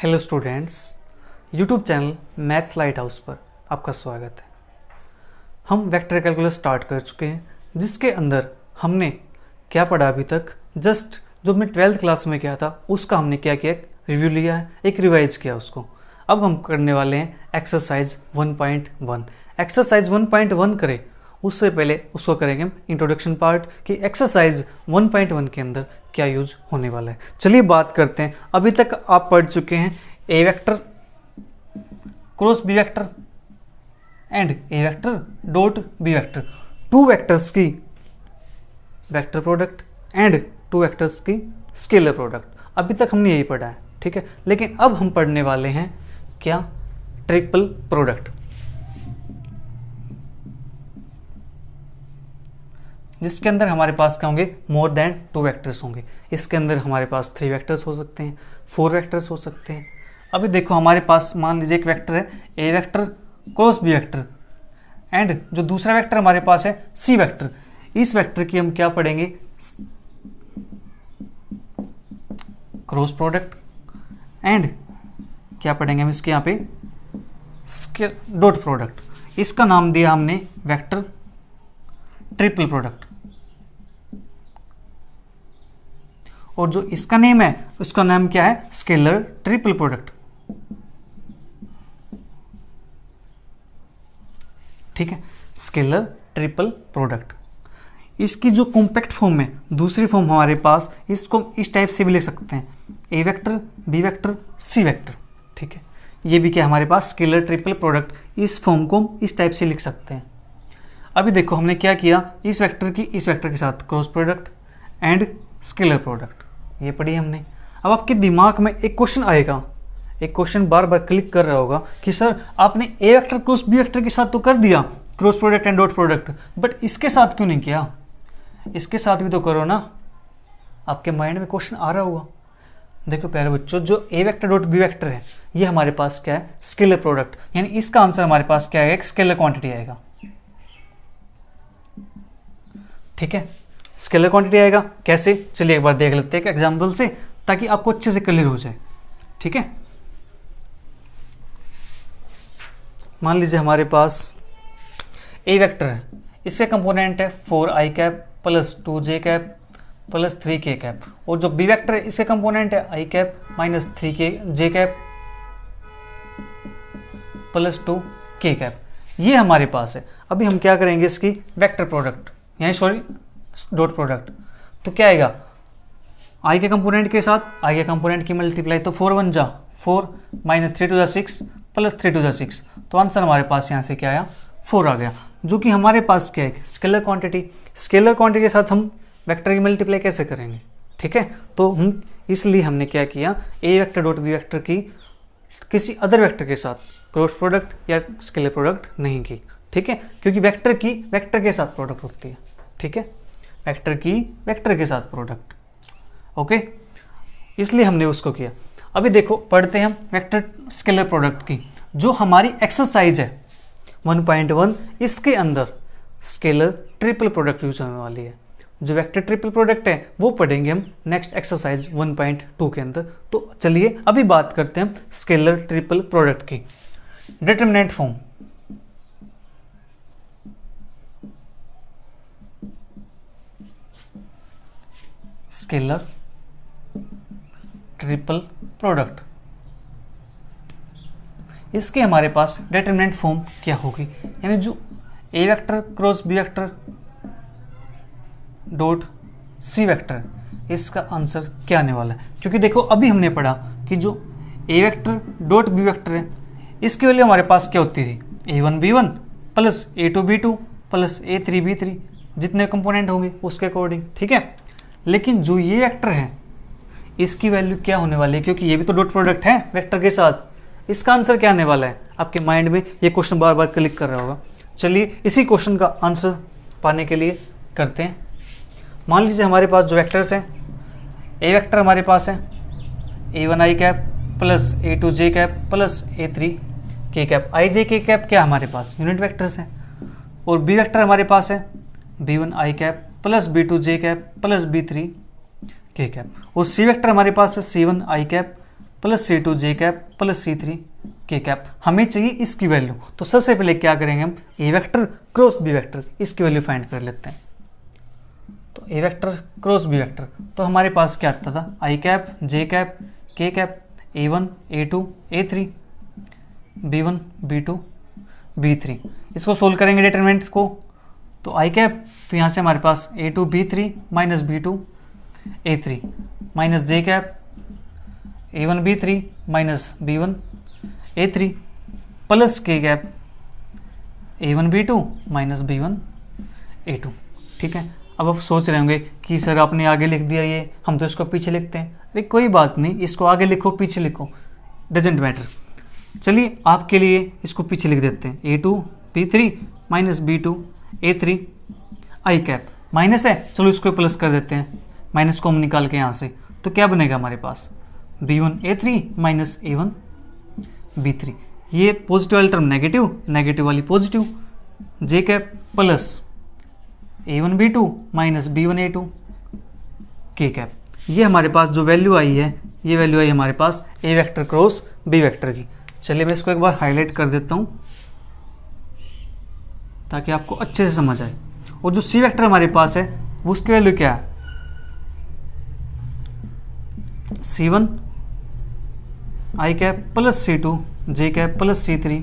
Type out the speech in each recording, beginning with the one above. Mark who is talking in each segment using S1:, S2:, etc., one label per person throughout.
S1: Hello students, YouTube channel maths light house पर आपका स्वागत है। हम वेक्टर कैलकुलस स्टार्ट कर चुके हैं, जिसके अंदर हमने क्या पढ़ा अभी तक। जस्ट जो मैं 12th क्लास में किया था उसका हमने क्या किया, एक रिव्यू लिया है, एक रिवाइज किया उसको। अब हम करने वाले हैं एक्सरसाइज 1.1। एक्सरसाइज 1.1 करें उससे पहले उसको करेंगे हम इंट्रोडक्शन पार्ट कि एक्सरसाइज 1.1 के अंदर क्या यूज होने वाला है। चलिए बात करते हैं। अभी तक आप पढ़ चुके हैं A vector cross B vector and A vector dot B vector, two vectors की vector product and two vectors की स्केलर प्रोडक्ट। अभी तक हमने यही पढ़ा है, ठीक है। लेकिन अब हम पढ़ने वाले हैं क्या, ट्रिपल प्रोडक्ट, जिसके अंदर हमारे पास क्या होंगे, मोर देन टू वेक्टर्स होंगे। इसके अंदर हमारे पास 3 वेक्टर्स हो सकते हैं, 4 वेक्टर्स हो सकते हैं। अभी देखो हमारे पास मान लीजिए एक वेक्टर है A vector cross B vector and जो दूसरा वेक्टर हमारे पास है सी वेक्टर। इस वेक्टर की हम क्या पढ़ेंगे, क्रॉस प्रोडक्ट एंड क्या पढ़ेंगे हम इसके यहाँ पे डॉट प्रोडक्ट। इसका नाम दिया हमने वेक्टर ट्रिपल प्रोडक्ट, और जो इसका नेम है उसका नाम क्या है, स्केलर ट्रिपल प्रोडक्ट। ठीक है, स्केलर ट्रिपल प्रोडक्ट। इसकी जो कॉम्पैक्ट फॉर्म है, दूसरी फॉर्म हमारे पास, इसको इस टाइप से भी लिख सकते हैं, A vector B vector C vector. ठीक है, ये भी क्या हमारे पास स्केलर ट्रिपल प्रोडक्ट, इस फॉर्म को इस टाइप से लिख सकते हैं। अभी देखो हमने क्या किया, इस वेक्टर की इस वेक्टर के साथ cross product and scalar product, ये पढ़ी हमने। अब आपके दिमाग में एक क्वेश्चन आएगा, एक क्वेश्चन बार बार क्लिक कर रहा होगा कि सर आपने ए वेक्टर क्रॉस बी वेक्टर के साथ तो कर दिया cross product and dot product, but इसके साथ क्यों नहीं किया, इसके साथ भी तो करो ना। आपके माइंड में क्वेश्चन आ रहा होगा। देखो प्यारे बच्चों, जो A vector dot B vector है ये हमारे पास क्या है, स्केलर प्रोडक्ट, यानी इसका आंसर हमारे पास क्या है, एक स्केलर क्वांटिटी आएगा। ठीक है, स्केलर क्वांटिटी आएगा। कैसे, चलिए एक बार देख लेते हैं एक एग्जांपल से, ताकि आपको अच्छे से क्लियर हो जाए। ठीक है, मान लीजिए हमारे पास ए वेक्टर है, इसके कंपोनेंट है 4i cap plus 2j cap plus 3k cap, और जो बी वेक्टर है इसके कंपोनेंट है i cap minus 3j cap plus 2k cap. ये हमारे पास है। अभी हम क्या करेंगे, इसकी वेक्टर प्रोडक्ट यानी सॉरी डॉट प्रोडक्ट। तो क्या आएगा, i के कंपोनेंट के साथ i के कंपोनेंट की मल्टीप्लाई, तो 4 1 जा 4 माइनस 3 2 जा 6 प्लस 3 2 जा 6, तो आंसर हमारे पास यहाँ से क्या आया, 4 आ गया, जो कि हमारे पास क्या है, स्केलर क्वांटिटी। स्केलर क्वांटिटी के साथ हम वेक्टर की मल्टीप्लाई कैसे करेंगे। ठीक है, तो हम इसलिए हमने क्या किया, ए वेक्टर डॉट बी वेक्टर की किसी अदर वेक्टर के साथ क्रॉस प्रोडक्ट या स्केलर प्रोडक्ट नहीं की। ठीक है, क्योंकि वेक्टर की वेक्टर के साथ प्रोडक्ट होती है। ठीक है, वेक्टर की वेक्टर के साथ प्रोडक्ट, ओके, इसलिए हमने उसको किया। अभी देखो पढ़ते हैं हम वेक्टर स्केलर प्रोडक्ट की, जो हमारी एक्सरसाइज है 1.1, इसके अंदर स्केलर ट्रिपल प्रोडक्ट यूज होने वाली है। जो वेक्टर ट्रिपल प्रोडक्ट है वो पढ़ेंगे हम नेक्स्ट एक्सरसाइज 1.2 के अंदर। तो चलिए अभी बात करते हैं स्केलर ट्रिपल प्रोडक्ट की। Determinant form, scalar triple product, इसके हमारे पास डिटरमिनेंट फॉर्म क्या होगी, यानी जो A vector cross B vector dot C vector, इसका आंसर क्या आने वाला है। क्योंकि देखो अभी हमने पढ़ा कि जो A vector dot B vector है, इसकी वैल्यू हमारे पास क्या होती थी, a1 b1 plus a2 b2 plus a3 b3, जितने कंपोनेंट होंगे उसके अकॉर्डिंग। ठीक है, लेकिन जो ये वेक्टर है इसकी वैल्यू क्या होने वाली है, क्योंकि ये भी तो डॉट प्रोडक्ट है वेक्टर के साथ, इसका आंसर क्या आने वाला है। आपके माइंड में ये क्वेश्चन बार बार क्लिक कर रहा होगा। चलिए इसी क्वेश्चन का आंसर पाने के लिए करते हैं। मान लीजिए हमारे पास जो वेक्टर्स हैं, ए वेक्टर हमारे पास है a1i cap plus a2j cap plus a3k cap. i j k cap क्या हमारे पास यूनिट वेक्टर्स हैं, और बी वेक्टर हमारे पास है b1i cap plus b2j cap plus b3k cap, और सी वेक्टर हमारे पास है c1i कैप प्लस C2 जे कैप प्लस C3 के कैप। हमें चाहिए इसकी वैल्यू, तो सबसे पहले क्या करेंगे हम, A vector cross B vector, इसकी वैल्यू फाइंड कर लेते हैं। तो ए वेक्टर क्रॉस बी वेक्टर, तो हमारे पास क्या आता था, आई कैप जे कैप के cap A1 A2 A3 B1 B2 B3। इसको सोल्व करेंगे डिटरमिनेंट्स को, तो आई कैप, तो यहाँ से हमारे पास A2 B3 minus B2 A3 minus J cap A1 B3 minus B1 A3 plus K cap A1 B2 minus B1 A2। ठीक है, अब आप सोच रहे होंगे कि सर आपने आगे लिख दिया ये, हम तो इसको पीछे लिखते हैं। अरे कोई बात नहीं, इसको आगे लिखो पीछे लिखो, डजेंट मैटर। चलिए आपके लिए इसको पीछे लिख देते हैं, A2 B3 minus B2 A3 आई कैप, माइनस है, चलो इसको प्लस कर देते हैं, माइनस को हम निकाल के यहाँ से, तो क्या बनेगा हमारे पास, B1 A3 minus A1 B3। ये पॉजिटिव वाली टर्म नेगेटिव, नेगेटिव वाली positive, J cap plus A1 B2 minus B1 A2 के कैप। ये हमारे पास जो वैल्यू आई है, ये वैल्यू आई हमारे पास A vector cross B vector की। चलिए मैं इसको एक बार हाईलाइट कर देता हूँ ताकि आपको अच्छे से समझ आए। और जो सी वेक्टर हमारे पास है वो उसकी वैल्यू क्या है, C1 आई कैप प्लस C2 जे कैप प्लस C3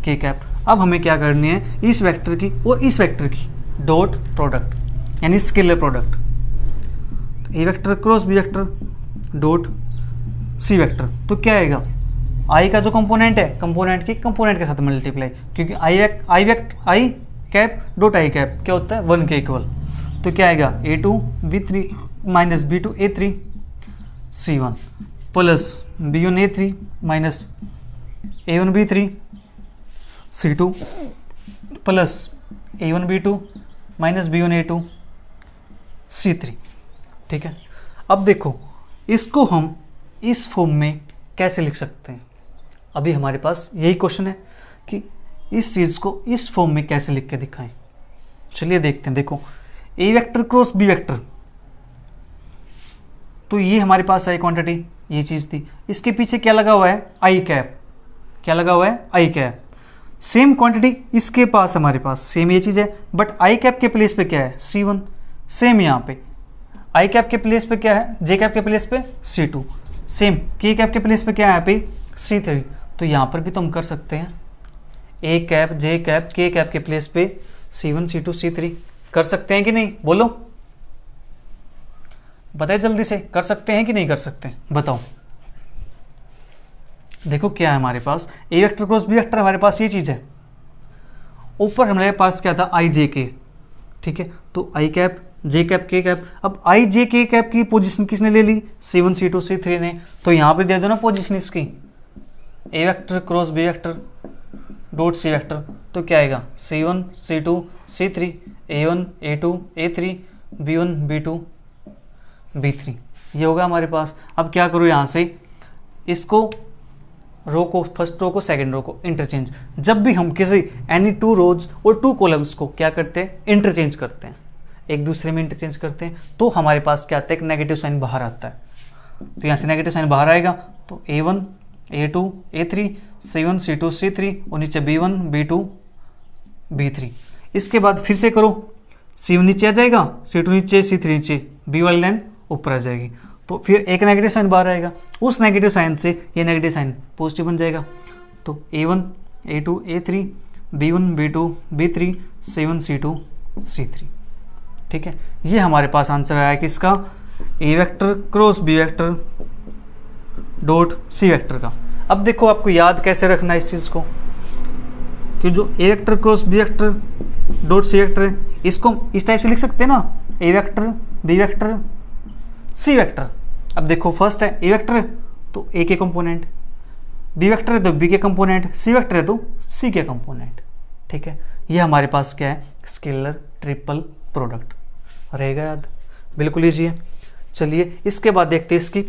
S1: के कैप। अब हमें क्या करनी है, इस वेक्टर की और इस वेक्टर की डॉट प्रोडक्ट, यानी scalar product. A vector cross B vector dot C vector, तो क्या आएगा, आई का जो कंपोनेंट है, कंपोनेंट की कंपोनेंट के साथ मल्टीप्लाई, क्योंकि आई कैप डॉट आई कैप क्या होता है, 1 के इक्वल। तो क्या आएगा, A2 B3 minus B2 A3 C1 plus B1 A3 minus A1 B3 C2 plus A1 B2 minus B1 A2 C3। ठीक है, अब देखो इसको हम इस फॉर्म में कैसे लिख सकते हैं। अभी हमारे पास यही क्वेश्चन है कि इस चीज़ को इस फॉर्म में कैसे लिख के दिखाएं। चलिए देखते हैं। देखो ए वेक्टर क्रॉस बी वेक्टर, तो ये हमारे पास आई क्वांटिटी, ये चीज़ थी। इसके पीछे क्या लगा हुआ है, आई कैप, क्या लगा हुआ है, आई कैप। सेम क्वांटिटी इसके पास, हमारे पास सेम ये चीज़ है, बट आई कैप के प्लेस पे क्या है, C1। सेम यहाँ पे आई कैप के प्लेस पे क्या है, जे कैप के प्लेस पे C2। सेम के कैप के प्लेस पे क्या है यहाँ पे, C3। तो यहाँ पर भी तो हम कर सकते हैं, ए कैप जे कैप के कैप के प्लेस पे C1 C2 C3 कर सकते हैं कि नहीं, बोलो बताइए जल्दी से, कर सकते हैं कि नहीं कर सकते, बताओ। देखो क्या है हमारे पास, A vector cross B vector, हमारे पास ये चीज़ है। ऊपर हमारे पास क्या था, आई जे के। ठीक है, तो आई कैप जे कैप के कैप। अब आई जे के कैप की पोजीशन किसने ले ली, C1 C2 C3 ने। तो यहाँ पे दे दो ना पोजीशन इसकी, A vector cross B vector dot C vector. तो क्या आएगा, C1 C2 C3 A1 A2 A3 B1 B2 B3, ये होगा हमारे पास। अब क्या करो, यहाँ से इसको रो को, फर्स्ट रो को सेकंड रो को इंटरचेंज। जब भी हम किसी एनी 2 रोज और 2 कॉलम्स को क्या करते हैं, इंटरचेंज करते हैं, एक दूसरे में इंटरचेंज करते हैं, तो हमारे पास क्या आता है, एक नेगेटिव साइन बाहर आता है। तो यहाँ से नेगेटिव साइन बाहर आएगा, तो A1 A2 A3 C1 C2 C3 और नीचे B1 B2 B3। इसके बाद फिर से करो, C1 नीचे आ जाएगा, C2 नीचे, C3 नीचे, B वाली लाइन ऊपर आ जाएगी। तो फिर एक नेगेटिव साइन बाहर आएगा, उस नेगेटिव साइन से ये नेगेटिव साइन पॉजिटिव बन जाएगा। तो A1 A2 A3 B1 B2 B3 C1 C2 C3। ठीक है, ये हमारे पास आंसर आया किसका, A vector cross B vector dot C vector का। अब देखो आपको याद कैसे रखना है इस चीज़ को, कि जो A vector cross B vector dot C vector है, इसको इस टाइप से लिख सकते हैं ना, A vector B vector C vector. अब देखो फर्स्ट है ए वेक्टर है तो ए के कंपोनेंट, बी वेक्टर है तो बी के कंपोनेंट, सी वेक्टर है तो सी के कंपोनेंट। ठीक है, ये हमारे पास क्या है, स्केलर ट्रिपल प्रोडक्ट। रहेगा याद, बिल्कुल ईजी है। चलिए इसके बाद देखते हैं इसकी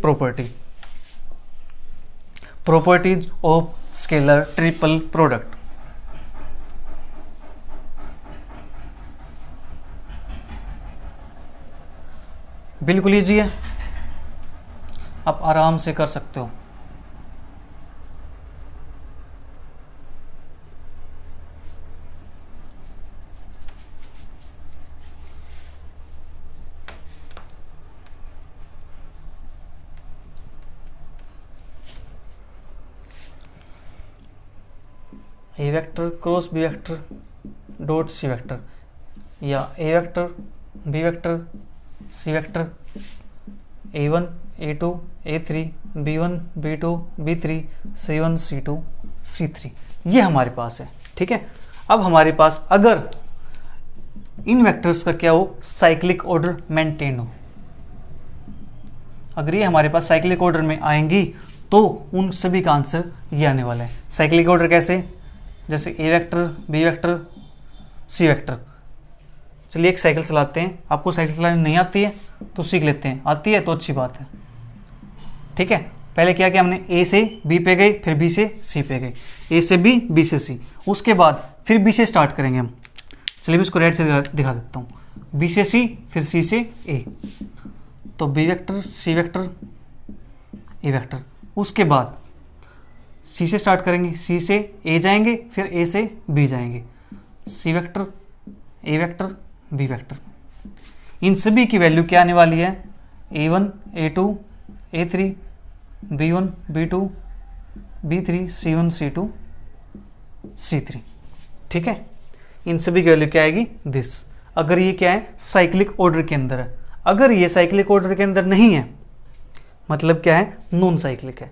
S1: properties of scalar triple product. बिल्कुल ईजी है, आप आराम से कर सकते हो। A vector cross B vector dot C vector, या A vector B vector C vector a1 a2 a3 b1 b2 b3 c1 c2 c3, ये हमारे पास है। ठीक है, अब हमारे पास अगर इन वेक्टर्स का क्या हो, साइक्लिक ऑर्डर मेंटेन हो, अगर ये हमारे पास साइक्लिक ऑर्डर में आएंगी तो उन सभी का आंसर ये आने वाला है। साइक्लिक ऑर्डर कैसे, जैसे A vector B vector C vector. चलिए एक साइकिल चलाते हैं, आपको साइकिल चलानी नहीं आती है तो सीख लेते हैं, आती है तो अच्छी बात है। ठीक है, पहले क्या किया हमने, ए से बी पे गए, फिर बी से सी पे गए, ए से बी, बी से सी, उसके बाद फिर बी से स्टार्ट करेंगे हम। चलिए मैं इसको रेड से दिखा देता हूँ, बी से सी, फिर सी से ए, तो B vector C vector A vector, उसके बाद सी से स्टार्ट करेंगे, सी से ए जाएंगे, फिर ए से बी जाएंगे, C vector A vector B vector. इन सभी की वैल्यू क्या आने वाली है, a1 a2 a3 b1 b2 b3 c1 c2 c3। ठीक है, इन सभी की वैल्यू क्या आएगी, दिस। अगर ये क्या है, साइक्लिक ऑर्डर के अंदर है। अगर ये साइक्लिक ऑर्डर के अंदर नहीं है, मतलब क्या है, नॉन साइक्लिक है,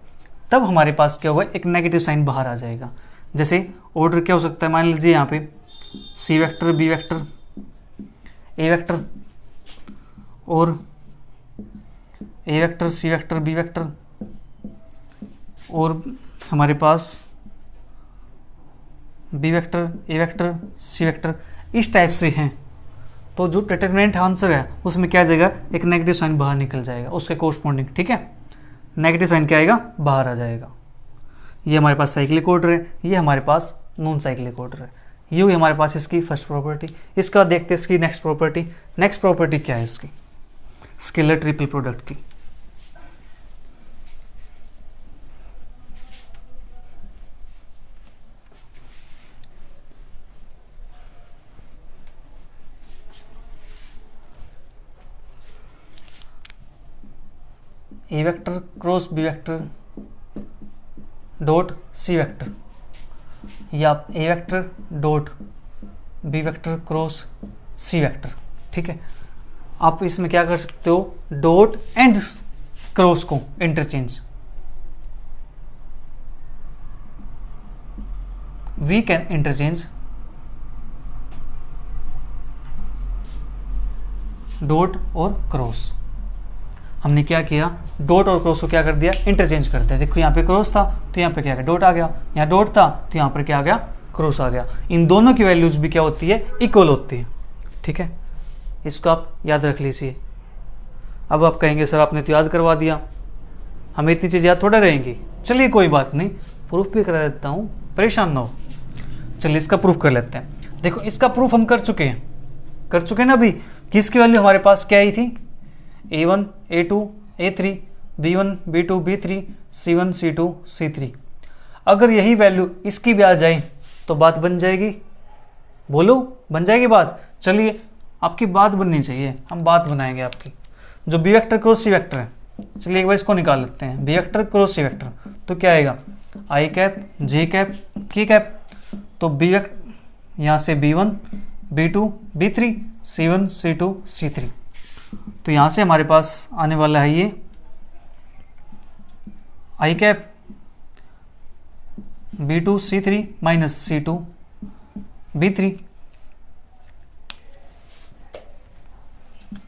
S1: तब हमारे पास क्या होगा, एक नेगेटिव साइन बाहर आ जाएगा। जैसे ऑर्डर क्या हो सकता है, मान लीजिए यहाँ पे C vector B vector A vector और A vector C vector B vector, और हमारे पास B vector A vector C vector, इस टाइप से हैं, तो जो डिटरमिनेंट आंसर है उसमें क्या आ जाएगा, एक नेगेटिव साइन बाहर निकल जाएगा उसके कोरस्पॉन्डिंग। ठीक है, नेगेटिव साइन क्या आएगा, बाहर आ जाएगा। ये हमारे पास साइक्लिक ऑर्डर है, ये हमारे पास नॉन साइक्लिक ऑर्डर है। ये हुई हमारे पास इसकी फर्स्ट प्रॉपर्टी। इसका देखते हैं इसकी नेक्स्ट प्रॉपर्टी। नेक्स्ट प्रॉपर्टी क्या है इसकी, स्केलर ट्रिपल प्रोडक्ट की। A vector cross B vector dot C vector, या A vector dot B vector cross C vector. ठीक है, आप इसमें क्या कर सकते हो, डॉट एंड क्रॉस को interchange, we can interchange dot और क्रॉस। हमने क्या किया, डॉट और क्रॉस को क्या कर दिया, इंटरचेंज कर दिया। देखो यहाँ पे क्रॉस था तो यहाँ पे क्या आ गया, डॉट आ गया, यहाँ डॉट था तो यहाँ पर क्या आ गया, क्रॉस आ गया। इन दोनों की वैल्यूज भी क्या होती है, इक्वल होती है। ठीक है, इसको आप याद रख लीजिए। अब आप कहेंगे सर आपने तो याद करवा दिया, हमें इतनी चीज़ याद थोड़ा रहेंगी। चलिए कोई बात नहीं, प्रूफ भी करा देता हूँ, परेशान ना हो। चलिए इसका प्रूफ कर लेते हैं। देखो इसका प्रूफ हम कर चुके हैं ना अभी। किसकी वैल्यू हमारे पास क्या आई थी, a1 a2 a3 b1 b2 b3 c1 c2 c3। अगर यही वैल्यू इसकी भी आ जाए तो बात बन जाएगी, बोलो बन जाएगी बात। चलिए आपकी बात बननी चाहिए, हम बात बनाएंगे आपकी। जो B vector cross C vector है, चलिए एक बार इसको निकाल लेते हैं। B vector cross C vector तो क्या आएगा, आई कैप जे कैप के कैप। तो बी वेक्टर यहाँ से b1 b2 b3 c1 c2 c3, तो यहाँ से हमारे पास आने वाला है ये I cap b2 c3 minus c2 b3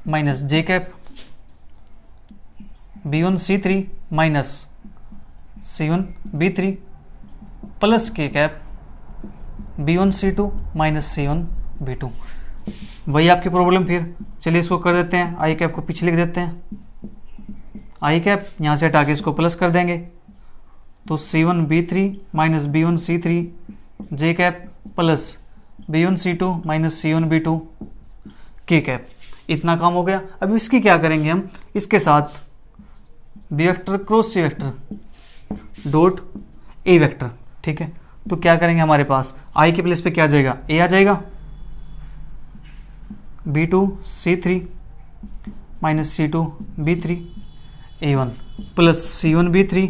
S1: minus J cap b1 c3 minus c1 b3 plus K cap b1 c2 minus c1 b2। वही आपकी प्रॉब्लम फिर। चलिए इसको कर देते हैं, आई कैप को पीछे लिख देते हैं। आई कैप यहाँ से हटा के इसको प्लस कर देंगे, तो c1 b3 minus b1 c3 J cap plus b1 c2 minus c1 b2 के कैप। इतना काम हो गया। अब इसकी क्या करेंगे हम, इसके साथ B vector cross C vector dot A vector. ठीक है, तो क्या करेंगे, हमारे पास आई के प्लेस पे क्या आ जाएगा, ए आ जाएगा, b2 c3 minus c2 b3 a1 plus c1 b3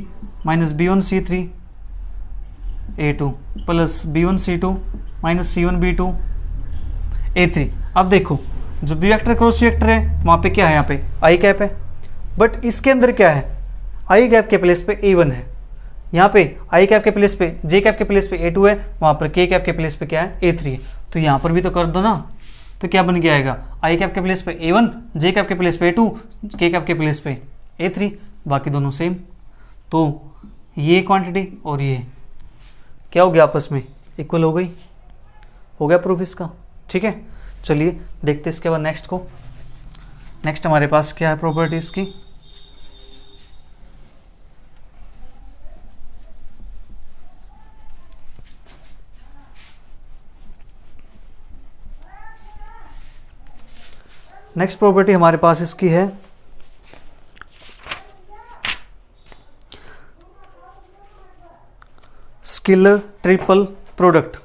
S1: minus b1 c3 A2 plus B1 C2 minus C1 B2 A3। अब देखो जो बी वेक्टर क्रॉस वेक्टर है वहाँ पे क्या है, यहाँ पे आई कैप है, बट इसके अंदर क्या है, आई कैप के प्लेस पे A1 है, यहाँ पे आई कैप के प्लेस पे जे कैप के प्लेस पे A2 है, वहाँ पर के कैप के प्लेस पे क्या है A3 है। तो यहाँ पर भी तो कर दो ना, तो क्या बन के आएगा, आई कैप के प्लेस पे A1, जे कैप के प्लेस पे A2, के कैप के प्लेस पे A3, बाकी दोनों सेम। तो ये क्वांटिटी और ये क्या हो गया, आपस में इक्वल हो गई, हो गया प्रूफ इसका। ठीक है, चलिए देखते हैं इसके बाद नेक्स्ट को। नेक्स्ट हमारे पास क्या है प्रॉपर्टीज की, नेक्स्ट प्रॉपर्टी हमारे पास इसकी है स्केलर ट्रिपल प्रोडक्ट।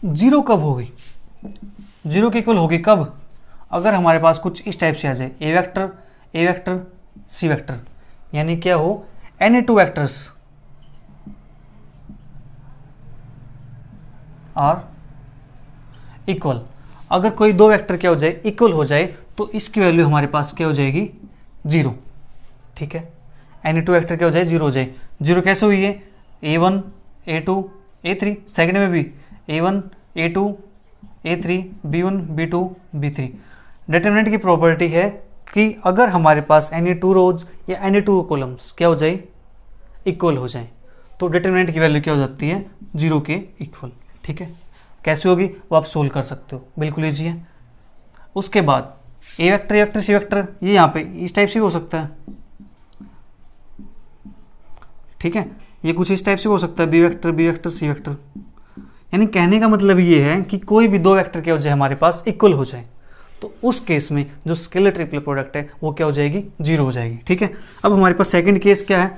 S1: जीरो कब होगी, जीरो के इक्वल होगी कब, अगर हमारे पास कुछ इस टाइप से आ जाए, ए वेक्टर सी वेक्टर, यानी क्या हो, any two vectors are equal. अगर कोई दो वेक्टर क्या हो जाए, इक्वल हो जाए, तो इसकी वैल्यू हमारे पास क्या हो जाएगी, जीरो। ठीक है, एनी टू वेक्टर क्या हो जाए, जीरो हो जाए। जीरो कैसे हुई है, A1 A2 A3, सेकंड में भी A1 A2 A3 B1 B2 B3। Determinant की प्रॉपर्टी है कि अगर हमारे पास एनी टू रोज या एनी टू कॉलम्स क्या हो जाए, इक्वल हो जाए, तो डिटरमिनेंट की वैल्यू क्या हो जाती है, जीरो के इक्वल। ठीक है, कैसे होगी वो आप सोल्व कर सकते हो, बिल्कुल ईजी है। उसके बाद ए वेक्टर सी वेक्टर, ये यहाँ पे इस टाइप से भी हो सकता है। ठीक है, ये कुछ इस टाइप से हो सकता है, बी वेक्टर सी वेक्टर। यानी कहने का मतलब ये है कि कोई भी दो वेक्टर क्या हो जाए हमारे पास, इक्वल हो जाए, तो उस केस में जो स्केलर ट्रिपल प्रोडक्ट है वो क्या हो जाएगी, जीरो हो जाएगी। ठीक है, अब हमारे पास सेकंड केस क्या है,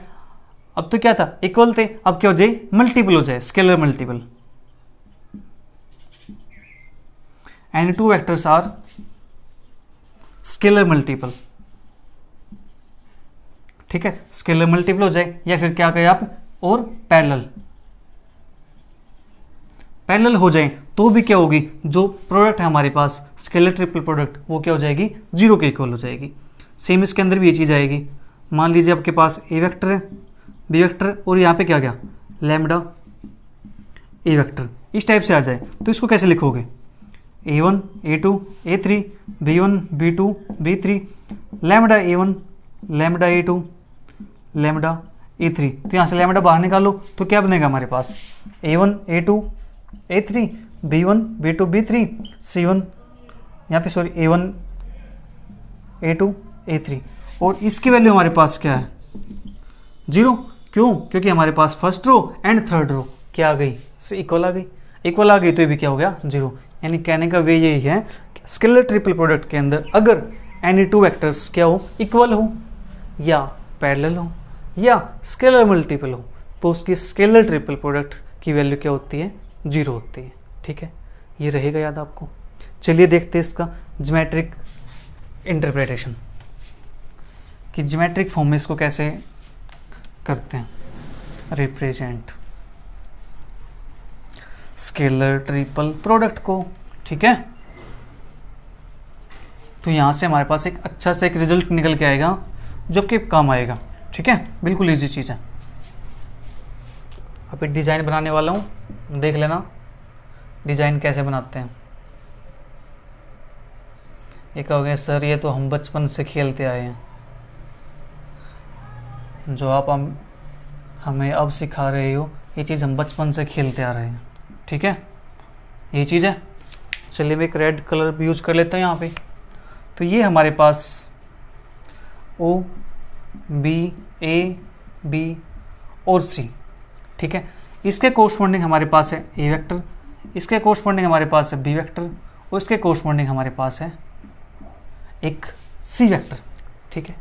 S1: अब तो क्या था, इक्वल थे, अब क्या हो जाए, मल्टीपल हो जाए, scalar multiple. Any two vectors are scalar multiple. ठीक है, स्केलर मल्टीपल हो जाए, या फिर क्या कहें आप, और पैरेलल हो जाए, तो भी क्या होगी, जो प्रोडक्ट है हमारे पास स्केलर ट्रिपल प्रोडक्ट, वो क्या हो जाएगी, जीरो के इक्वल हो जाएगी। सेम इसके अंदर भी ये चीज़ आएगी। मान लीजिए आपके पास ए वेक्टर है, बी वेक्टर, और यहाँ पे क्या गया, लैम्डा ए वेक्टर, इस टाइप से आ जाए, तो इसको कैसे लिखोगे, A1 A2 A3 B1 B2 B3 lambda A1 lambda A2 lambda A3। तो यहाँ से लैम्डा बाहर निकालो तो क्या बनेगा हमारे पास, A1 A2 A3 B1 B2 B3 C1, यहाँ पे सॉरी A1 A2 A3, और इसकी वैल्यू हमारे पास क्या है, जीरो। क्यों, क्योंकि हमारे पास first row and third row क्या आ गई, से इक्वल आ गई, इक्वल आ गई, तो ये भी क्या हो गया, जीरो। यानी कहने का वे यही है कि स्केलर ट्रिपल प्रोडक्ट के अंदर अगर एनी टू वेक्टर्स क्या हो, इक्वल हो, या पैरेलल हो, या स्केलर मल्टीपल हो, तो उसकी स्केलर ट्रिपल प्रोडक्ट की वैल्यू क्या होती है, जीरो होती है। ठीक है, ये रहेगा याद आपको। चलिए देखते हैं इसका ज्योमेट्रिक इंटरप्रिटेशन, कि ज्योमेट्रिक फॉर्म में इसको कैसे करते हैं रिप्रेजेंट स्केलर ट्रिपल प्रोडक्ट को। ठीक है, तो यहाँ से हमारे पास एक अच्छा सा एक रिजल्ट निकल के आएगा जो आपके काम आएगा। ठीक है, बिल्कुल इजी चीज़ है। अब एक डिज़ाइन बनाने वाला हूँ, देख लेना डिज़ाइन कैसे बनाते हैं। ये कहोगे सर ये तो हम बचपन से खेलते आए हैं, जो आप हमें अब सिखा रहे हो ये चीज़ हम बचपन से खेलते आ रहे हैं। ठीक है, ये चीज़ है। चलिए मैं एक रेड कलर भी यूज़ कर लेता हूँ यहाँ पे। तो ये हमारे पास O B A B और C। ठीक है, इसके कोरस्पॉन्डिंग हमारे पास है ए वेक्टर, इसके कोरस्पॉन्डिंग हमारे पास है बी वेक्टर, और इसके कोरस्पॉन्डिंग हमारे पास है एक सी वेक्टर। ठीक है,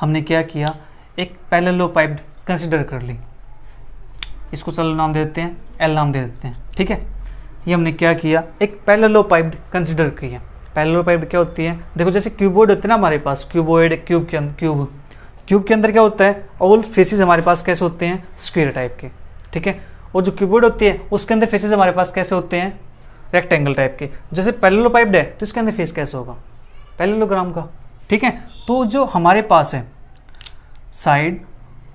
S1: हमने क्या किया, एक पैरेललोपाइड कंसिडर कर ली, इसको चलो नाम दे देते हैं, एल नाम दे देते हैं। ठीक है, ये हमने क्या किया, एक पैरेललोपाइड कंसिडर किया। पैरेललोपाइड क्या होती है, देखो जैसे क्यूबॉइड होते हैं ना हमारे पास, क्यूबॉइड क्यूब के अंदर क्या होता है, ऑल फेसेस हमारे पास कैसे होते हैं, स्क्वायर टाइप के, ठीक है। और जो क्यूबॉइड होती है उसके अंदर फेसेस हमारे पास कैसे होते हैं, रेक्टेंगल टाइप के। जैसे पैरेललोपाइड है तो इसके अंदर फेस कैसे होगा, पैरेललोग्राम का, ठीक है। तो जो हमारे पास है साइड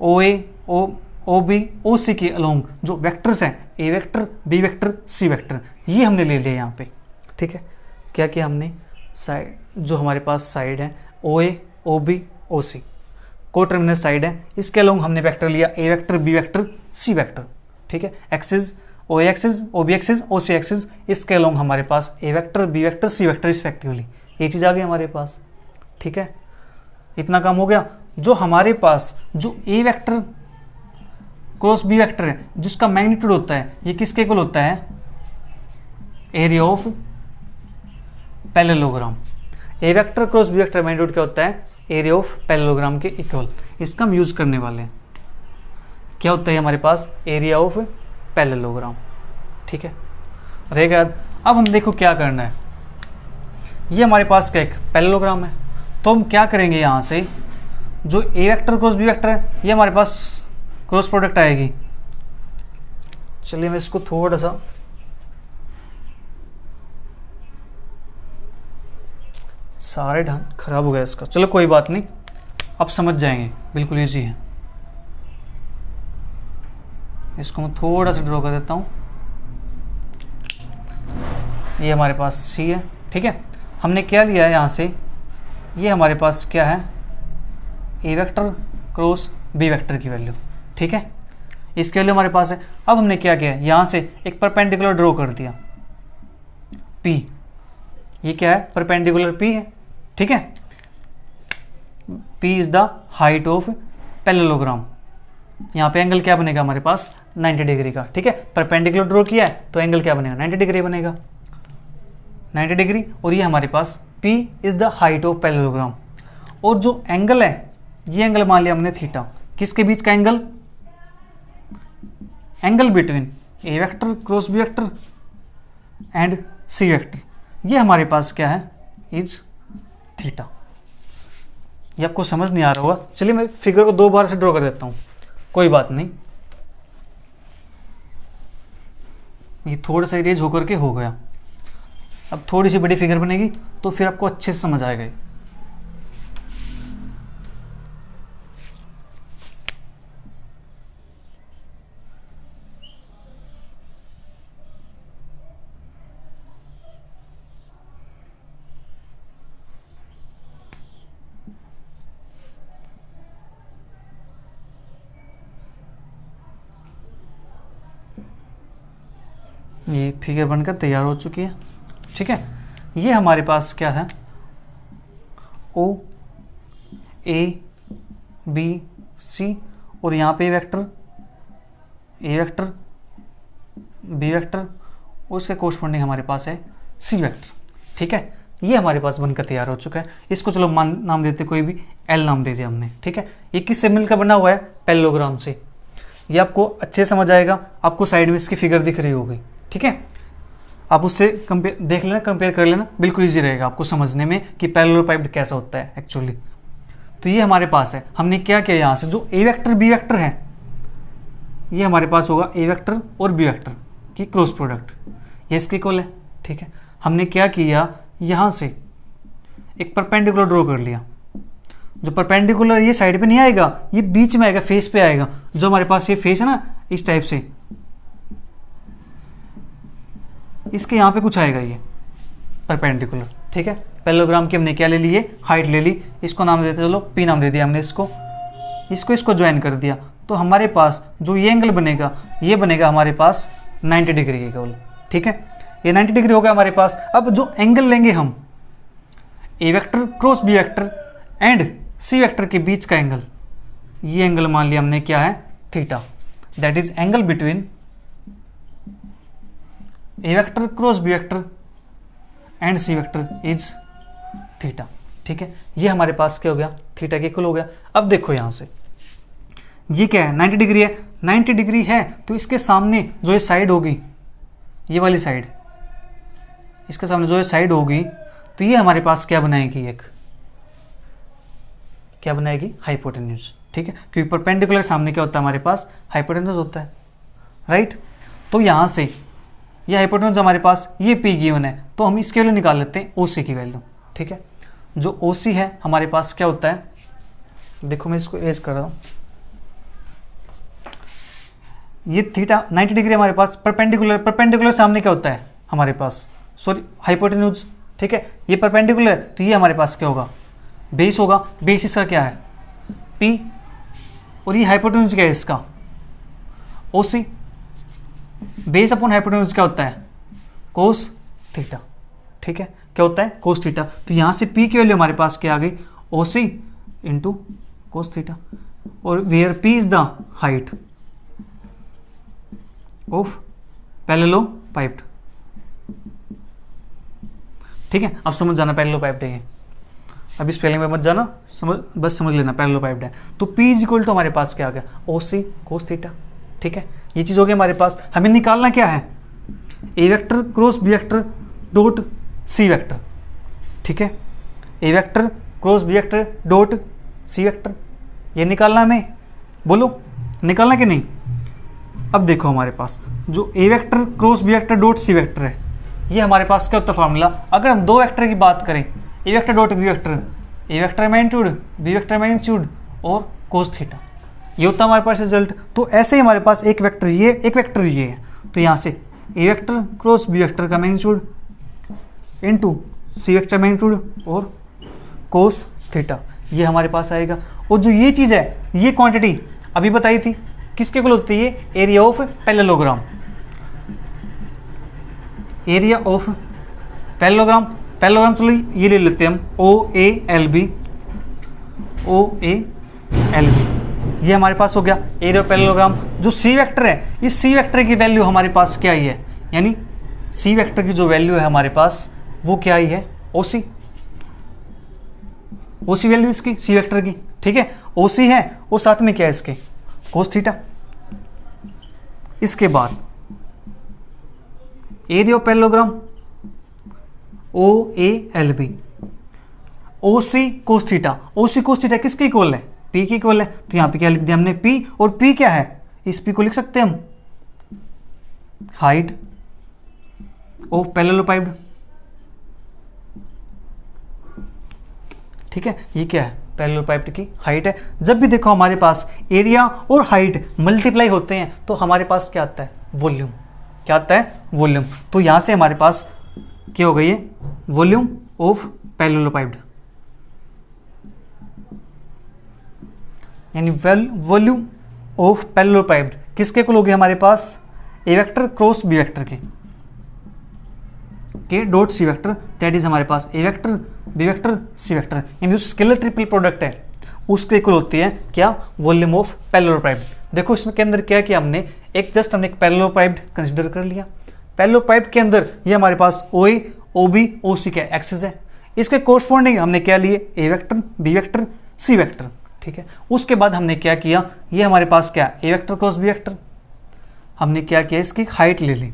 S1: ओ ए ओ बी ओ सी के अलोंग जो वेक्टर्स हैं, A vector B vector C vector, ये हमने ले लिया यहाँ पे, ठीक है। क्या किया हमने, साइड जो हमारे पास साइड है ओ ए ओ बी ओ सी, को टर्मिनल साइड है, इसके अलोंग हमने वेक्टर लिया A vector B vector C vector, ठीक है। Axis O axis O B axis O C axis, इसके अलोंग हमारे पास A vector B vector C vector respectively, ये चीज़ आ गई हमारे पास, ठीक है। इतना काम हो गया। जो हमारे पास जो A vector cross B vector है जिसका मैग्नीट्यूड होता है, ये किसके इक्वल होता है, area of parallelogram. A vector cross B vector magnitude क्या होता है, एरिया ऑफ पैरेललोग्राम के इक्वल। इसका हम यूज करने वाले हैं, क्या होता है हमारे पास, एरिया ऑफ पैरेललोग्राम, ठीक है, रहेगा याद। अब हम देखो क्या करना है, ये हमारे पास क्या एक पैरेललोग्राम है, तो हम क्या करेंगे, यहाँ से जो A vector cross B vector है ये हमारे पास क्रॉस प्रोडक्ट आएगी। चलिए मैं इसको थोड़ा सा सारे ढंग खराब हो गया इसका, चलो कोई बात नहीं, अब समझ जाएंगे, बिल्कुल इजी है। इसको मैं थोड़ा सा ड्रॉ कर देता हूँ। ये हमारे पास सी है, ठीक है। हमने क्या लिया है यहाँ से, ये हमारे पास क्या है, A vector cross B vector की वैल्यू, ठीक है, इसके वैल्यू हमारे पास है। अब हमने क्या किया, यहाँ से एक परपेंडिकुलर ड्रॉ कर दिया P, ये क्या है, परपेंडिकुलर P है, ठीक है। P is the height of parallelogram. यहाँ पे एंगल क्या बनेगा हमारे पास, 90 डिग्री का, ठीक है। परपेंडिकुलर ड्रॉ किया है तो एंगल क्या बनेगा, 90 डिग्री बनेगा, 90 डिग्री। और ये हमारे पास P is the height of parallelogram. और जो एंगल है, ये एंगल मान लिया हमने थीटा, किसके बीच का angle, angle between A vector cross B vector and C vector, ये हमारे पास क्या है, इज थीटा। ये आपको समझ नहीं आ रहा होगा, चलिए मैं फिगर को 2 बार से ड्रॉ कर देता हूं, कोई बात नहीं। ये थोड़ा सा इरेज होकर के हो गया। अब थोड़ी सी बड़ी फिगर बनेगी तो फिर आपको अच्छे से समझ आएगा। ये फिगर बनकर तैयार हो चुकी है, ठीक है। ये हमारे पास क्या है, ओ ए बी सी, और यहाँ पे vector A vector B vector, और उसके कोरस्पॉन्डिंग हमारे पास है सी वेक्टर, ठीक है। ये हमारे पास बनकर तैयार हो चुका है। इसको चलो नाम देते, कोई भी एल नाम दे दिया हमने, ठीक है। ये किससे मिलकर बना हुआ है, पैरेललोग्राम से। ये आपको अच्छे समझ आएगा, आपको साइड में इसकी फिगर दिख रही होगी, ठीक है। आप उससे कंपेयर देख लेना, कंपेयर कर लेना, बिल्कुल इजी रहेगा आपको समझने में कि पैरेललोपाइड कैसा होता है एक्चुअली। तो ये हमारे पास है, हमने क्या किया, यहाँ से जो ए वेक्टर बी वेक्टर है ये हमारे पास होगा ए वेक्टर और बी वेक्टर की क्रॉस प्रोडक्ट, ये इसके इक्वल है, ठीक है। हमने क्या किया, यहाँ से एक परपेंडिकुलर ड्रॉ कर लिया। जो परपेंडिकुलर ये साइड पे नहीं आएगा, ये बीच में आएगा, फेस पे आएगा। जो हमारे पास ये फेस है ना, इस टाइप से, इसके यहाँ पे कुछ आएगा ये परपेंडिकुलर, ठीक है। पैरेललोग्राम की हमने क्या ले ली है, हाइट ले ली, इसको नाम देते, चलो पी नाम दे दिया हमने इसको ज्वाइन कर दिया। तो हमारे पास जो ये एंगल बनेगा, ये बनेगा हमारे पास 90 डिग्री के केवल, ठीक है। ये 90 डिग्री हो गया हमारे पास। अब जो एंगल लेंगे हम, A vector cross B vector and C vector के बीच का एंगल, ये एंगल मान लिया हमने क्या है, theta. That is angle between A vector cross B vector and C vector is theta, ठीक है। ये हमारे पास क्या हो गया, थीटा के इक्वल हो गया। अब देखो यहाँ से ये क्या है, 90 डिग्री है। 90 डिग्री है तो इसके सामने जो ये साइड होगी, ये वाली साइड, इसके सामने जो ये साइड होगी, तो ये हमारे पास क्या बनाएगी, एक क्या बनाएगी, हाइपोटेन्यूज। ठीक है, क्योंकि परपेंडिकुलर सामने क्या होता है हमारे पास, हाइपोटेन्यूज होता है, राइट। तो यहाँ से ये हाइपोटेन्यूज हमारे पास ये पी गिवन है, तो हम इसकी वैल्यू निकाल लेते हैं ओसी की वैल्यू। ठीक है, जो ओसी है हमारे पास क्या होता है, देखो मैं इसको एज कर रहा हूँ, ये थीटा 90 डिग्री हमारे पास परपेंडिकुलर सामने क्या होता है हमारे पास, सॉरी हाइपोटेन्यूज। ठीक है, ये परपेंडिकुलर है तो ये हमारे पास क्या होगा, बेस होगा। बेस इसका क्या है, पी, और ये हाइपोटेन्यूज क्या है इसका, ओसी। बेस अपॉन हाइपोटेन्यूज क्या होता है, कोस थीटा। ठीक है, क्या होता है, कोस थीटा। तो यहाँ से पी की वैल्यू हमारे पास क्या आ गई, ओसी इंटू कोस थीटा, और where P is the height of parallelepiped. ठीक है, अब समझ जाना पैरेललोपाइप्ड है, अब इस स्पेलिंग में मत जाना, बस समझ लेना पैरेललोपाइप्ड है। तो P इज इक्वल टू हमारे पास क्या आ गया, ओसी कोस थीटा। ठीक है, ये चीज हो गई हमारे पास। हमें निकालना क्या है, A vector cross B vector dot C vector. ठीक है, A vector cross B vector dot C vector, ये निकालना हमें, बोलो निकालना कि नहीं। अब देखो हमारे पास जो A vector cross B vector dot C vector है, ये हमारे पास क्या होता है फार्मूला। अगर हम दो वेक्टर की बात करें, A vector dot B vector, A vector magnitude B vector magnitude और कोस थीटा, ये होता है हमारे पास रिजल्ट। तो ऐसे ही हमारे पास एक वेक्टर ये, एक वेक्टर ये है, तो यहाँ से ए वेक्टर क्रॉस बी वेक्टर का magnitude into C vector magnitude और कोस थीटा, ये हमारे पास आएगा। और जो ये चीज़ है, ये क्वांटिटी अभी बताई थी, किसके इक्वल होती है, area of parallelogram. Area of parallelogram चलो ये ले लेते हैं हम, ओ ए एल बी, ये हमारे पास हो गया एरिया ऑफ पैरेललोग्राम। जो सी वेक्टर है, इस सी वेक्टर की वैल्यू हमारे पास क्या आई है, यानी सी वेक्टर की जो वैल्यू है हमारे पास वो क्या आई है, ओसी वैल्यू इसकी सी वेक्टर की। ठीक है, ओसी है और साथ में क्या है इसके, कोस थीटा। इसके बाद area of parallelogram O A L B, OC cos theta. OC cos theta किसके इक्वल है, पी की इक्वल है। तो यहां पे क्या लिख दिया हमने, पी, और पी क्या है, इस पी को लिख सकते हैं हम हाइट ऑफ पैरेललोपाइप्ड। ठीक है, ये क्या है, पैरेललोपाइप्ड की हाइट है। जब भी देखो हमारे पास एरिया और हाइट मल्टीप्लाई होते हैं तो हमारे पास क्या आता है, वॉल्यूम। क्या आता है, वॉल्यूम। तो यहां से हमारे पास क्या हो गई है, वॉल्यूम ऑफ पैरेललोपाइप्ड, यानी वॉल्यूम ऑफ पैरेललोपाइप्ड किसके इक्वल होगी हमारे पास, A vector cross B vector के dot C vector, that is हमारे पास A vector B vector C vector, यानी जो स्केलर ट्रिपल प्रोडक्ट है उसके इक्वल होती है क्या, वॉल्यूम ऑफ पैरेललोपाइप्ड। देखो इसमें के अंदर क्या किया हमने, हमने एक पैरेललोपाइप्ड कंसीडर कर लिया। पैरेललोपाइप्ड के अंदर ये हमारे पास ओ ए ओ बी ओ सी का एक्सिस है, इसके कोरस्पॉन्डिंग हमने क्या लिए, A vector B vector C vector. ठीक है, उसके बाद हमने क्या किया, ये हमारे पास क्या, ए वेक्टर क्रॉस बी वेक्टर, हमने क्या किया, इसकी हाइट ले ली,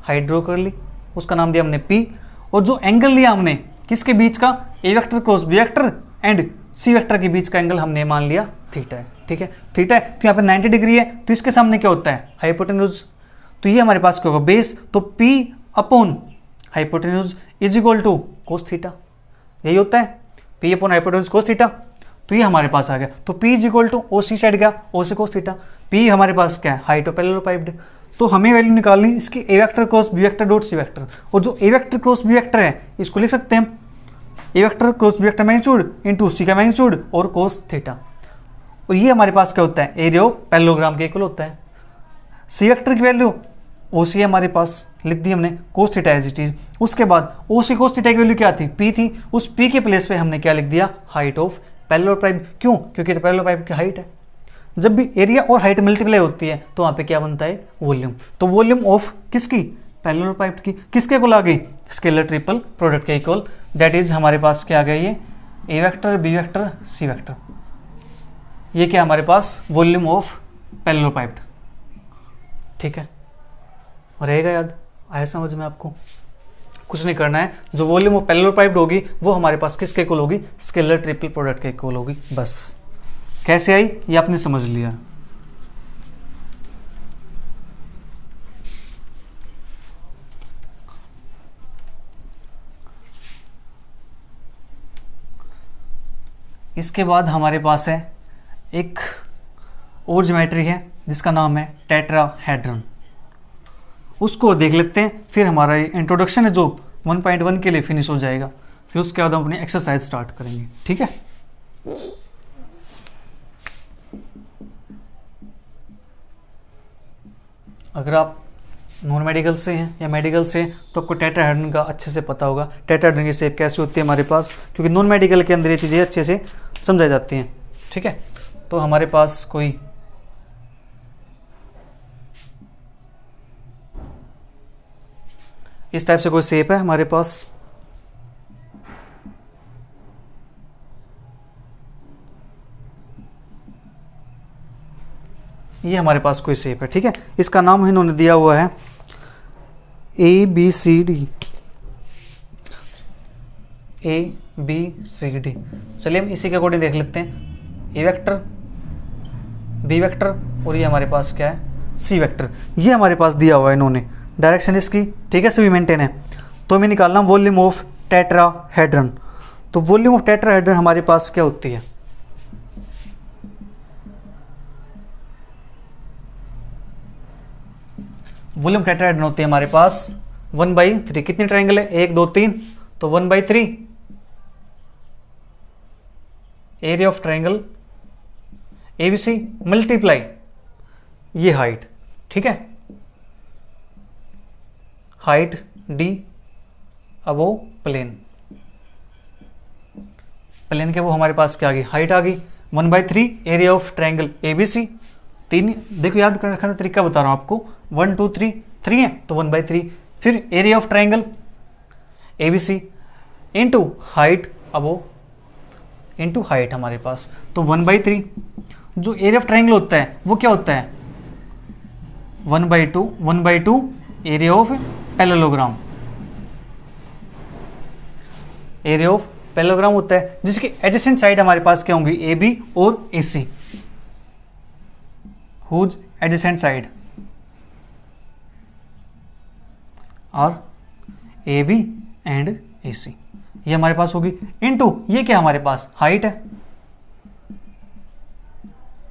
S1: हाइट ड्रॉ कर ली, उसका नाम दिया हमने पी, और जो एंगल लिया हमने किसके बीच का, A vector cross B vector and C vector के बीच का एंगल हमने मान लिया थीटा है। ठीक है, थीटा है तो यहाँ पे 90 डिग्री है, तो इसके सामने क्या होता है, हाइपोटेन्यूज। तो ये हमारे पास क्या होगा, बेस, तो P upon hypotenuse is equal to cos theta, यही होता है, P upon hypotenuse cos theta. तो ये हमारे पास आ गया, तो P is equal to O C side गया, ओ सी कोस थीटा। P हमारे पास क्या है, हाइट ऑफ पैरेललोपाइप्ड। तो हमें वैल्यू निकालनी इसकी A vector cross B vector dot C vector, और जो A vector cross B vector है इसको लिख सकते हैं A vector cross B vector magnitude into C का मैग्नीट्यूड और कोस थीटा। और ये हमारे पास क्या होता है, एरिया ऑफ पैरेललोग्राम के इक्वल होता है। सी वेक्टर की वैल्यू ओ सी हमारे पास लिख दी हमने, cos theta as it is. उसके बाद ओ सी कोस थीटा की वैल्यू क्या थी, P थी, उस P के प्लेस पे हमने क्या लिख दिया, हाइट ऑफ पैरेललोपाइप्ड। क्यों, क्योंकि पैरेललोपाइप्ड की हाइट है। जब भी एरिया और हाइट मल्टीप्लाई होती है तो वहां पे क्या बनता है, वॉल्यूम। तो वॉल्यूम ऑफ किसकी, पैरेललोपाइप्ड की, किसके इक्वल आ गई, स्केलर ट्रिपल प्रोडक्ट के इक्वल, दैट इज हमारे पास क्या आ गया, ये A vector B vector C vector, ये क्या हमारे पास वॉल्यूम ऑफ पैरेललोपाइप्ड। ठीक है, रहेगा याद, आया समझ में आपको। कुछ नहीं करना है। जो वॉल्यूम ऑफ पैरेलल पाइप्ड होगी वो हमारे पास किसके इक्वल होगी, स्केलर ट्रिपल प्रोडक्ट के इक्वल होगी। बस कैसे आई ये आपने समझ लिया। इसके बाद हमारे पास है एक और ज्योमेट्री है जिसका नाम है टेट्राहेड्रन, उसको देख लेते हैं, फिर हमारा ये इंट्रोडक्शन है जो 1.1 के लिए फिनिश हो जाएगा। फिर उसके बाद हम अपनी एक्सरसाइज स्टार्ट करेंगे, ठीक है। अगर आप नॉन मेडिकल से हैं या मेडिकल से हैं तो आपको टेट्राहेड्रन का अच्छे से पता होगा, टेट्राहेड्रन की शेप कैसी होती है हमारे पास, क्योंकि नॉन मेडिकल के अंदर ये चीज़ें अच्छे से समझाई जाती हैं, ठीक है। तो हमारे पास कोई इस टाइप से कोई शेप है हमारे पास, ये हमारे पास कोई शेप है, ठीक है। इसका नाम इन्होंने दिया हुआ है ABCD, ABCD। चलिए हम इसी के अकॉर्डिंग देख लेते हैं। ए वेक्टर, बी वेक्टर और ये हमारे पास क्या है, सी वेक्टर। ये हमारे पास दिया हुआ है इन्होंने, डायरेक्शन इसकी, ठीक है, सभी मेंटेन है। तो हमें निकालना वॉल्यूम ऑफ टेट्राहेड्रन। तो वॉल्यूम ऑफ टेट्राहेड्रन हमारे पास क्या होती है, वॉल्यूम टेट्राहेड्रन होती है हमारे पास 1/3। कितने ट्रायंगल है, 1 2 3, तो 1/3 area of triangle ABC multiply ये हाइट, ठीक है, हाइट D अबो प्लेन, प्लेन के वो हमारे पास क्या आ गई, हाइट आ गई। 1/3 एरिया ऑफ ट्रायंगल ABC। तीन देखो याद करने का तरीका बता रहा हूं आपको, 1 2 3, 3 है तो 1/3, फिर area of triangle ABC into height above into height हमारे पास, तो 1/3। जो एरिया ऑफ ट्रायंगल होता है वो क्या होता है, 1/2 area of parallelogram, area of parallelogram होता है, जिसकी एडजेसेंट साइड हमारे पास क्या होंगी, AB और AC, हुज एडजेसेंट साइड और AB एंड AC, ये हमारे पास होगी, इनटू ये क्या हमारे पास हाइट है,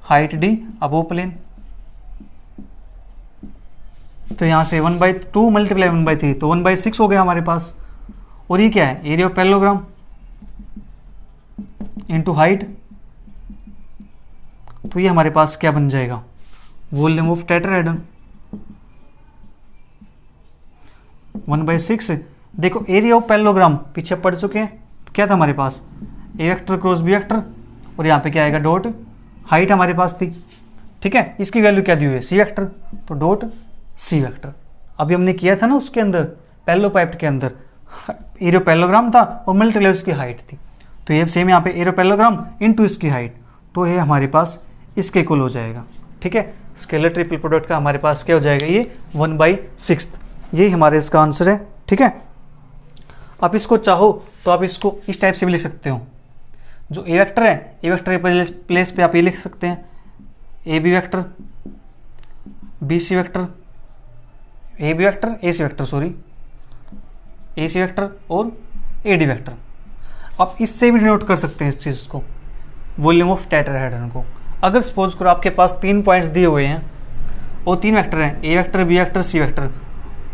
S1: हाइट D अबो प्लेन। तो यहां से 1/2 मल्टीप्लाई 1/3 तो 1/6 हो गया हमारे पास। और ये क्या है, area of parallelogram into height, तो ये हमारे पास क्या बन जाएगा, वॉल्यूम ऑफ टेट्राहेड्रन 1/6। देखो एरिया ऑफ पैरेललोग्राम पीछे पढ़ चुके हैं, तो क्या था हमारे पास, A vector cross B vector, और यहाँ पे क्या आएगा डॉट, हाइट हमारे पास थी, ठीक है, इसकी वैल्यू क्या दी हुई है, सी वेक्टर, तो डॉट सी वेक्टर। अभी हमने किया था ना उसके अंदर पैरेललोपाइप्ड के अंदर, एरिया पैरेललोग्राम था और मल्टीप्लाई उसकी हाइट थी, तो ये सेम यहाँ पे एरिया पैरेललोग्राम इनटू इसकी हाइट, तो ये हमारे पास इसके इक्वल हो जाएगा, ठीक है। स्केलर ट्रिपल प्रोडक्ट का हमारे पास क्या हो जाएगा, ये 1/6, यही हमारे इसका आंसर है, ठीक है। आप इसको चाहो तो आप इसको इस टाइप से भी लिख सकते हो, जो ए वेक्टर है, ए वेक्टर के प्लेस पे आप ये लिख सकते हैं, AB vector, BC vector, AB vector, AC vector sorry, AC vector और AD वेक्टर। आप इससे भी डिनोट कर सकते हैं इस चीज़ को, वॉल्यूम ऑफ टेट्राहेड्रन को। अगर सपोज करो आपके पास 3 पॉइंट्स दिए हुए हैं और 3 वेक्टर हैं, A vector, B vector, C vector,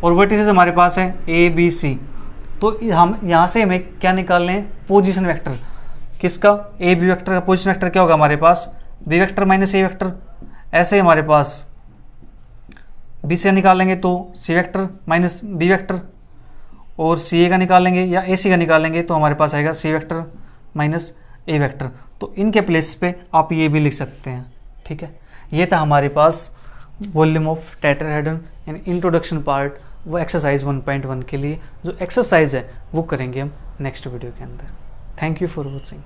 S1: और वर्टिसेस हमारे पास है ABC, तो हम यहाँ से हमें क्या निकालने हैं, पोजीशन वेक्टर, किसका, AB वेक्टर का पोजीशन वेक्टर क्या होगा हमारे पास, B vector minus A vector. ऐसे हमारे पास B से निकालेंगे तो C vector minus B vector, और CA का निकालेंगे या AC का निकालेंगे तो हमारे पास आएगा C vector minus A vector. तो इनके प्लेस पे आप ये भी लिख सकते हैं, ठीक है। ये था हमारे पास volume of tetrahedron and introduction part, वो एक्सरसाइज 1.1 के लिए। जो एक्सरसाइज है वो करेंगे हम नेक्स्ट वीडियो के अंदर। Thank you for watching.